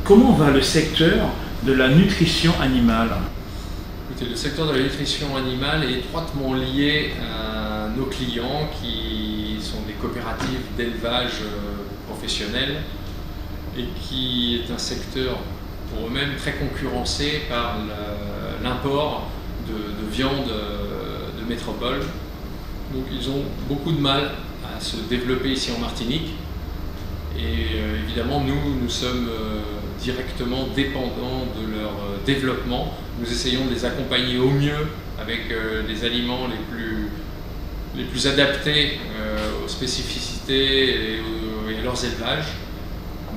Comment va le secteur de la nutrition animale? Écoutez, le secteur de la nutrition animale est étroitement lié à nos clients qui sont des coopératives d'élevage professionnels et qui est un secteur pour eux-mêmes très concurrencé par l'import de viande de métropole. Donc ils ont beaucoup de mal à se développer ici en Martinique et évidemment nous sommes directement dépendants de leur développement. Nous essayons de les accompagner au mieux avec les aliments les plus adaptés aux spécificités et à leurs élevages.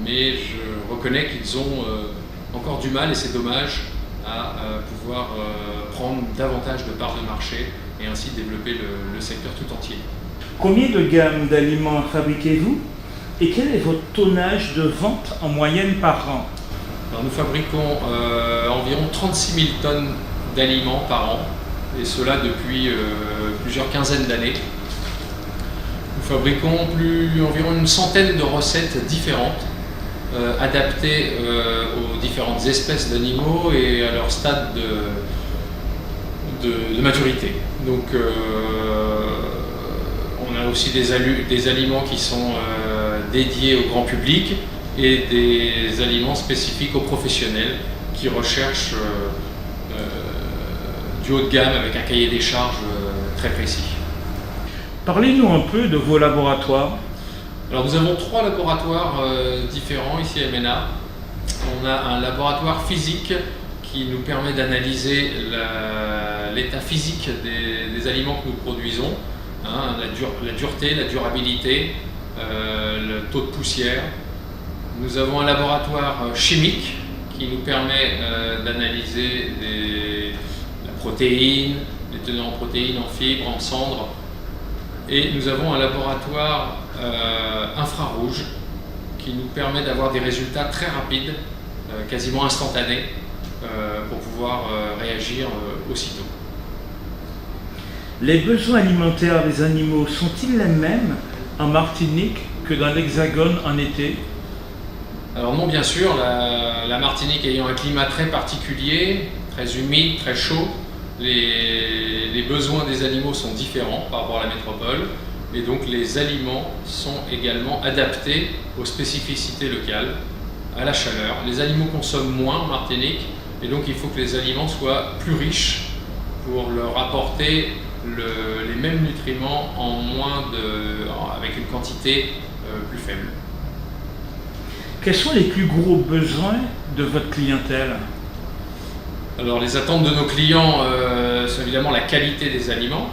Mais je reconnais qu'ils ont encore du mal, et c'est dommage, à pouvoir prendre davantage de parts de marché et ainsi développer le secteur tout entier. Combien de gammes d'aliments fabriquez-vous et quel est votre tonnage de vente en moyenne par an? Alors, nous fabriquons environ 36 000 tonnes d'aliments par an, et cela depuis plusieurs quinzaines d'années. Nous fabriquons environ une centaine de recettes différentes, adaptées aux différentes espèces d'animaux et à leur stade de maturité. Donc on a aussi des aliments qui sont dédiés au grand public et des aliments spécifiques aux professionnels qui recherchent du haut de gamme avec un cahier des charges très précis. Parlez-nous un peu de vos laboratoires. Alors nous avons 3 laboratoires différents ici à MENA. On a un laboratoire physique qui nous permet d'analyser l'état physique des aliments que nous produisons, hein, la dureté, la durabilité, le taux de poussière. Nous avons un laboratoire chimique qui nous permet d'analyser la protéine, les teneurs en protéines, en fibres, en cendres. Et nous avons un laboratoire infrarouge qui nous permet d'avoir des résultats très rapides, quasiment instantanés, pour pouvoir réagir aussitôt. Les besoins alimentaires des animaux sont-ils les mêmes en Martinique que dans l'Hexagone en été? Alors non, bien sûr, la Martinique ayant un climat très particulier, très humide, très chaud, les besoins des animaux sont différents par rapport à la métropole, et donc les aliments sont également adaptés aux spécificités locales, à la chaleur. Les animaux consomment moins en Martinique, et donc il faut que les aliments soient plus riches pour leur apporter les mêmes nutriments avec une quantité plus faible. Quels sont les plus gros besoins de votre clientèle? Alors les attentes de nos clients sont évidemment la qualité des aliments.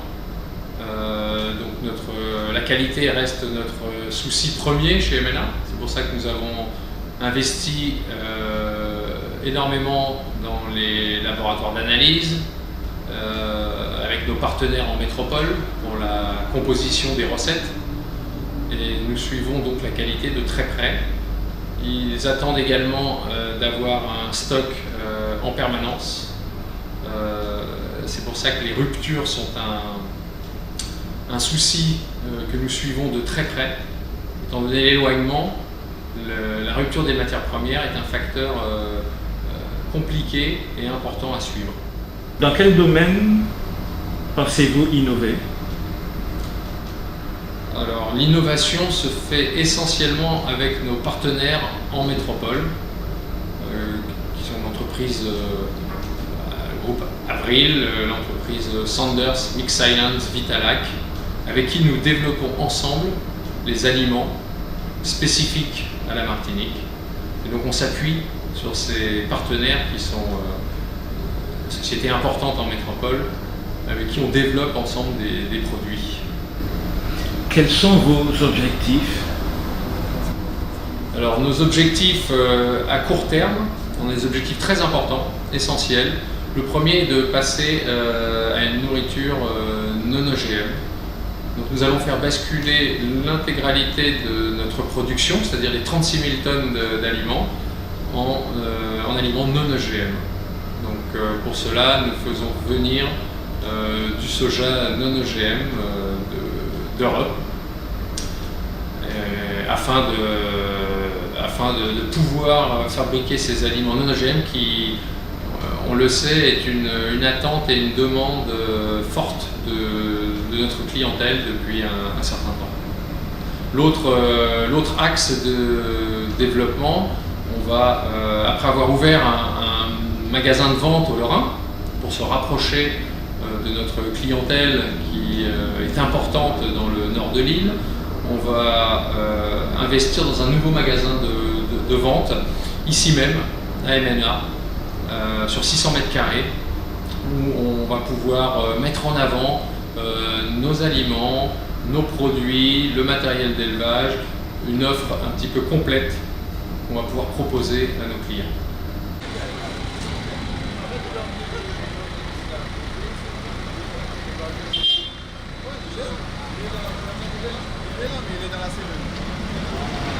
Donc la qualité reste notre souci premier chez MENA. C'est pour ça que nous avons investi énormément dans les laboratoires d'analyse, avec nos partenaires en métropole pour la composition des recettes. Et nous suivons donc la qualité de très près. Ils attendent également d'avoir un stock en permanence. C'est pour ça que les ruptures sont un souci que nous suivons de très près. Étant donné l'éloignement, la rupture des matières premières est un facteur compliqué et important à suivre. Dans quel domaine pensez-vous innover? Alors l'innovation se fait essentiellement avec nos partenaires en métropole, qui sont l'entreprise le groupe Avril, l'entreprise Sanders, Mix Science, Vitalac, avec qui nous développons ensemble les aliments spécifiques à la Martinique. Et donc on s'appuie sur ces partenaires qui sont des sociétés importantes en métropole, avec qui on développe ensemble des produits. Quels sont vos objectifs? Alors nos objectifs à court terme, on a des objectifs très importants, essentiels. Le premier est de passer à une nourriture non OGM. Donc nous allons faire basculer l'intégralité de notre production, c'est-à-dire les 36 000 tonnes d'aliments, en aliments non OGM. Donc pour cela, nous faisons venir du soja non OGM d'Europe afin afin de pouvoir fabriquer ces aliments non OGM qui, on le sait, est une attente et une demande forte de notre clientèle depuis un certain temps. L'autre axe de développement, on va, après avoir ouvert un magasin de vente au Lorrain, pour se rapprocher de notre clientèle qui est importante dans le nord de l'île, on va investir dans un nouveau magasin de vente, ici même, à MNA, sur 600 mètres carrés, où on va pouvoir mettre en avant nos aliments, nos produits, le matériel d'élevage, une offre un petit peu complète qu'on va pouvoir proposer à nos clients. Il est dans la cellule.